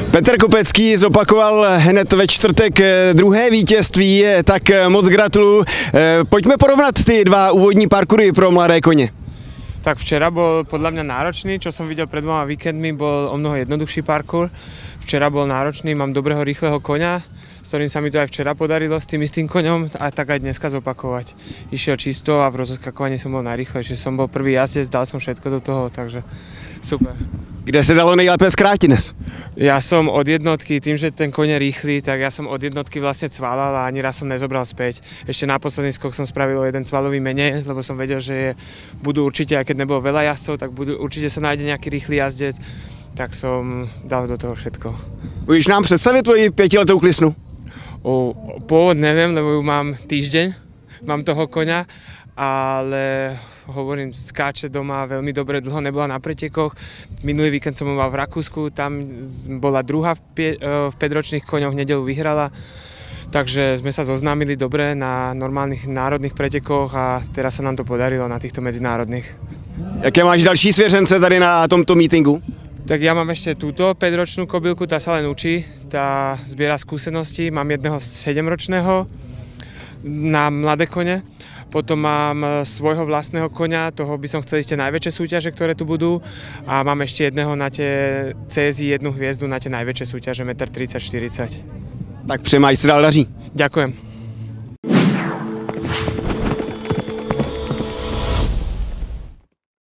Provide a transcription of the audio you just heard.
Petr Kopecký zopakoval hned ve čtvrtek druhé vítězství, tak moc gratuluju. Pojďme porovnat ty dva úvodní parkoury pro mladé koně. Tak včera bol podľa mňa náročný, čo som videl pred 2 víkendmi, bol o mnoho jednoduchší parkour. Včera bol náročný, mám dobrého rýchleho koňa, s ktorým sa mi to aj včera podarilo s tým istým koňom a tak aj dneska zopakovať. Išiel čisto a v rozoskakovaní som bol najrýchlejší, som bol prvý jazdec, dal som všetko do toho, takže super. Kde se dalo nejlépe skrátit dnes? Ja som od jednotky, tým, že ten koň je rýchly, tak ja som od jednotky vlastne cvalal a ani raz som nezobral späť. Ešte na posledný skok som spravil jeden cvalový menej, lebo som vedel, že budú určite, aj keď nebolo veľa jazdcov, tak určite sa nájde nejaký rýchly jazdec, tak som dal do toho všetko. Budeš nám představit tvoji 5letou klisnu? Pôvod neviem, lebo ju mám týždeň, mám toho koňa, ale hovorím, skáče doma veľmi dobre, dlho nebola na pretekoch. Minulý víkend som ju mal v Rakúsku, tam bola druhá v 5-ročných koňoch, nedeľu vyhrala. Takže sme sa zoznámili dobre na normálnych národných pretekoch a teraz sa nám to podarilo na týchto medzinárodných. Jaké máš další svěřence tady na tomto meetingu? Tak ja mám ešte túto 5-ročnú kobylku, tá sa len učí, tá zbiera skúsenosti. Mám jedného 7-ročného na mladé kone. Potom mám svojho vlastného koňa, toho by som chcel ešte najväčšie súťaže, ktoré tu budú. A mám ešte jedného na tie CSI 1 hviezdu na tie najväčšie súťaže, 1,30 m, 40. Tak přeji, ať se dál daří. Ďakujem.